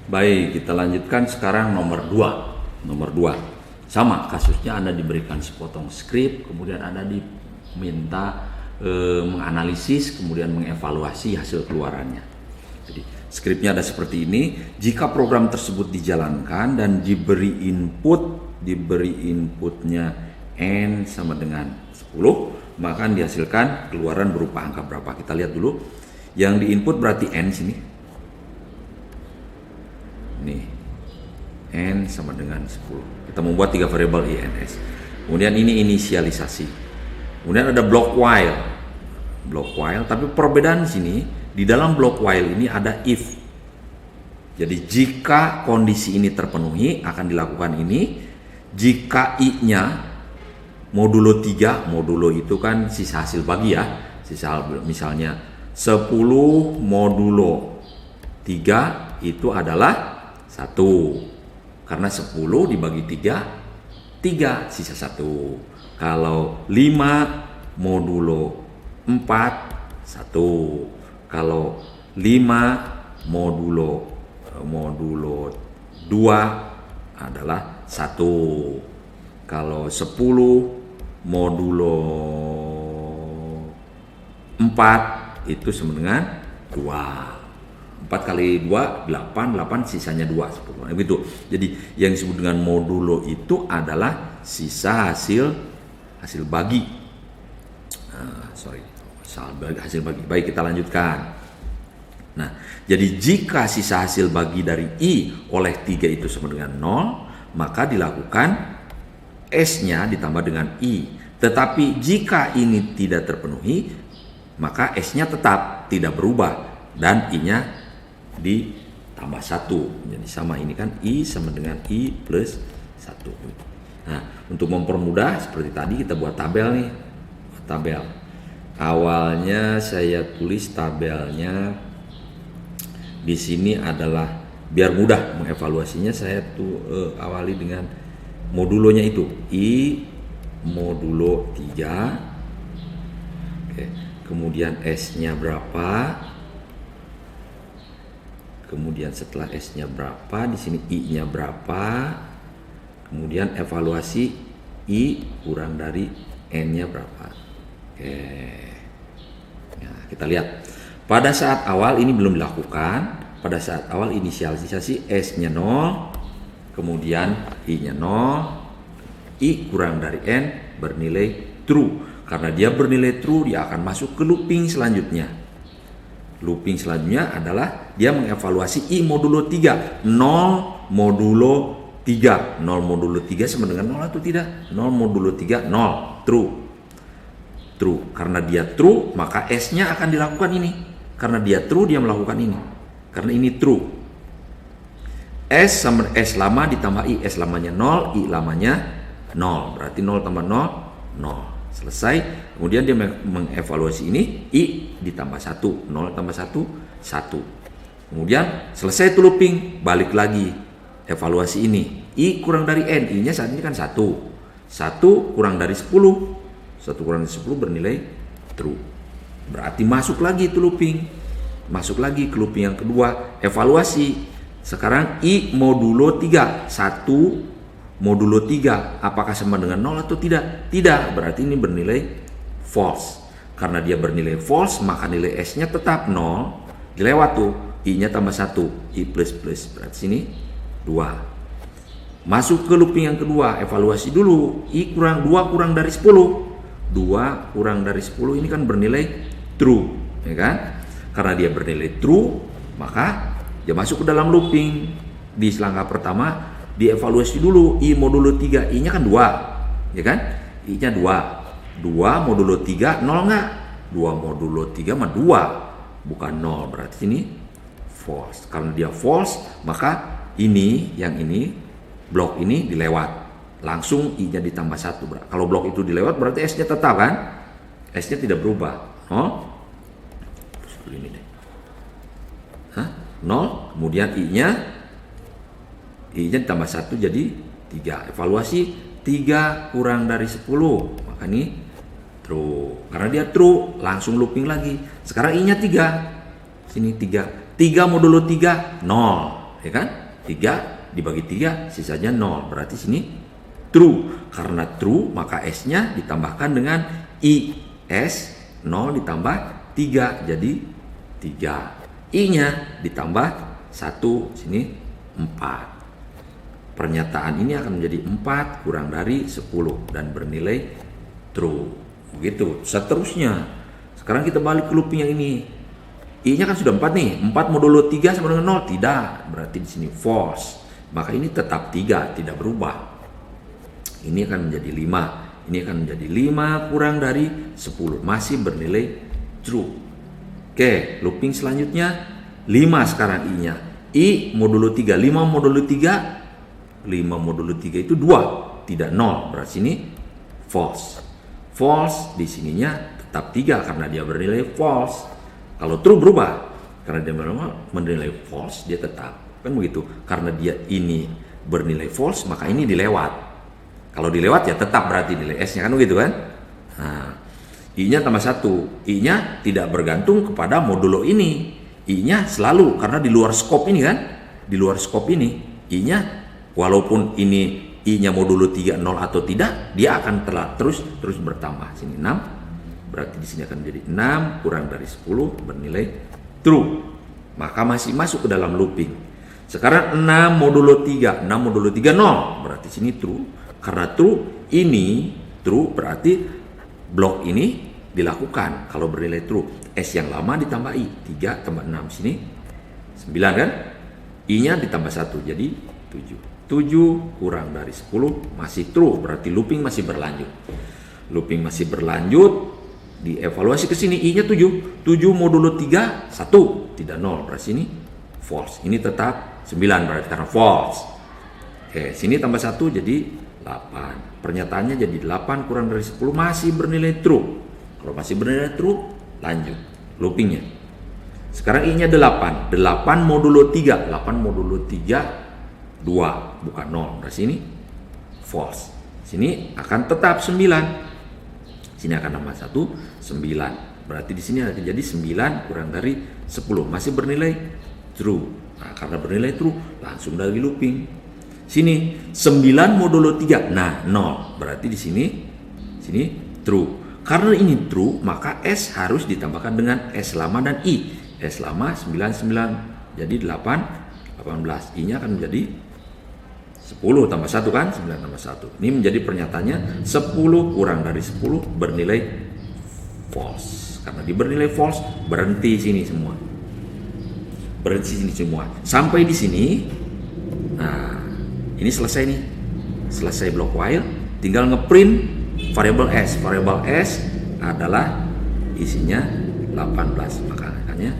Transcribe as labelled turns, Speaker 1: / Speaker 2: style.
Speaker 1: Baik, kita lanjutkan sekarang nomor 2. Nomor 2. Sama kasusnya Anda diberikan sepotong skrip, kemudian Anda diminta menganalisis, kemudian mengevaluasi hasil keluarannya. Jadi, skripnya ada seperti ini. Jika program tersebut dijalankan dan diberi inputnya N sama dengan 10, maka dihasilkan keluaran berupa angka berapa. Kita lihat dulu. Yang diinput berarti N sini. Nih, N sama dengan 10. Kita membuat 3 variabel INS. Kemudian ini inisialisasi. Kemudian ada block while. Block while, tapi perbedaan di sini, di dalam block while ini ada if. Jadi jika kondisi ini terpenuhi akan dilakukan ini. Jika I-nya modulo 3, modulo itu kan sisa hasil bagi ya. Sisa misalnya 10 modulo 3 itu adalah 1, karena 10 dibagi 3 sisa 1. Kalau 5 modulo 4 1. Kalau 5 modulo 2 adalah 1. Kalau 10 modulo 4 itu sama dengan 2. 4 kali 2, 8 sisanya 2, 10. Begitu. Jadi yang disebut dengan modulo itu adalah sisa hasil bagi. Hasil bagi. Baik, kita lanjutkan. Nah, jadi jika sisa hasil bagi dari I oleh 3 itu sama dengan 0, maka dilakukan S-nya ditambah dengan I. Tetapi jika ini tidak terpenuhi, maka S-nya tetap tidak berubah dan I-nya ditambah 1. Jadi sama ini kan I sama dengan I plus 1. Nah, untuk mempermudah seperti tadi kita buat tabel nih. Tabel. Awalnya saya tulis tabelnya di sini adalah biar mudah mengevaluasinya, saya awali dengan modulonya itu I modulo 3. Oke. Kemudian S-nya berapa? Kemudian setelah S-nya berapa, di sini I-nya berapa? Kemudian evaluasi I kurang dari N-nya berapa? Oke. Nah, kita lihat. Pada saat awal ini belum dilakukan. Pada saat awal inisialisasi S-nya 0, kemudian I-nya 0, I kurang dari N bernilai true. Karena dia bernilai true, dia akan masuk ke looping selanjutnya. Looping selanjutnya adalah dia mengevaluasi I modulo 3. 0 modulo 3. 0 modulo 3 sama dengan 0 atau tidak? 0 modulo 3, 0. True. True. Karena dia true, maka S-nya akan dilakukan ini. Karena dia true, dia melakukan ini. Karena ini true. S sama S lama ditambah I. S lamanya 0, I lamanya 0. Berarti 0 tambah 0, 0. Selesai. Kemudian dia mengevaluasi ini, I ditambah 1, 0 tambah 1, 1. Kemudian selesai itu looping, balik lagi evaluasi ini, I kurang dari N, I nya saat ini kan 1 kurang dari 10, 1 kurang dari 10 bernilai true. Berarti masuk lagi itu looping, masuk lagi ke looping yang kedua, evaluasi. Sekarang I modulo 3, 1 modulo 3 apakah sama dengan 0 atau tidak? Tidak, berarti ini bernilai false. Karena dia bernilai false, maka nilai S-nya tetap 0. Dilewat tuh, I-nya tambah 1, I plus plus. Berarti sini 2. Masuk ke looping yang kedua, evaluasi dulu. I kurang 2 kurang dari 10. 2 kurang dari 10 ini kan bernilai true, ya kan? Karena dia bernilai true, maka dia masuk ke dalam looping. Di langkah pertama dievaluasi dulu I modulo 3, I-nya kan 2, ya kan? I-nya 2. 2 modulo 3 0 enggak? 2 modulo 3 mah 2, bukan 0. Berarti ini false. Karena dia false, maka ini yang ini blok ini dilewat. Langsung I-nya ditambah 1. Kalau blok itu dilewat berarti S-nya tetap kan? S-nya tidak berubah. 0. Ini deh. 0, kemudian I-nya ditambah 1 jadi 3. Evaluasi 3 kurang dari 10, maka ini true. Karena dia true, langsung looping lagi. Sekarang I-nya 3. Sini 3. 3 modulo 3 0, ya kan? 3 dibagi 3 sisanya 0, berarti sini true. Karena true maka S-nya ditambahkan dengan I, S 0 ditambah 3 jadi 3, I-nya ditambah 1 sini 4. Pernyataan ini akan menjadi 4 kurang dari 10 dan bernilai true. Begitu seterusnya. Sekarang kita balik ke looping yang ini. I-nya kan sudah 4 nih. 4 modulo 3 sama dengan 0? Tidak. Berarti di sini false. Maka ini tetap 3, tidak berubah. Ini akan menjadi 5. Ini akan menjadi 5 kurang dari 10. Masih bernilai true. Oke, looping selanjutnya 5 sekarang I-nya. I modulo 3. 5 modulo 3. 5 modulo 3 itu 2, tidak 0. Berarti ini false. False di sininya tetap 3 karena dia bernilai false. Kalau true berubah, karena dia bernilai false dia tetap, kan begitu. Karena dia ini bernilai false maka ini dilewat. Kalau dilewat ya tetap berarti nilai S-nya, kan begitu kan. Nah, I-nya tambah 1, I-nya tidak bergantung kepada modulo ini. I-nya selalu karena di luar skop ini kan, di luar skop ini I-nya walaupun ini I-nya modulo 3 0 atau tidak, dia akan terus bertambah. Sini 6. Berarti di sini akan menjadi 6 kurang dari 10 bernilai true. Maka masih masuk ke dalam looping. Sekarang 6 modulo 3, 6 modulo 3 0. Berarti sini true. Karena true ini true berarti blok ini dilakukan kalau bernilai true. S yang lama ditambah I, 3 tambah 6 sini 9 kan? I-nya ditambah 1 jadi 7. 7 kurang dari 10 masih true, berarti looping masih berlanjut. Looping masih berlanjut. Dievaluasi ke sini I-nya 7. 7 modulo 3 1 tidak 0. Berarti ini false. Ini tetap 9 berarti karena false. Oke, sini tambah 1 jadi 8. Pernyataannya jadi 8 kurang dari 10 masih bernilai true. Kalau masih bernilai true, lanjut loopingnya. Sekarang I-nya 8. 8 modulo 3. 8 modulo 3 2 bukan 0. Berarti ini false. Sini akan tetap 9. Sini akan tambah 1, 9. Berarti di sini akan jadi 9 kurang dari 10. Masih bernilai true. Nah, karena bernilai true, langsung dari looping. Sini 9 modulo 3. Nah, 0. Berarti di sini true. Karena ini true, maka S harus ditambahkan dengan S lama dan I. S lama 9, 9. Jadi 8, 18. I-nya akan menjadi 10 tambah 1 kan? 9 tambah 1. Ini menjadi pernyataannya 10 kurang dari 10 bernilai false. Karena di bernilai false, berhenti sini semua. Berhenti sini semua. Sampai di sini. Nah, ini selesai nih. Selesai blok while, tinggal ngeprint variabel S. Variabel S adalah isinya 18. Makanya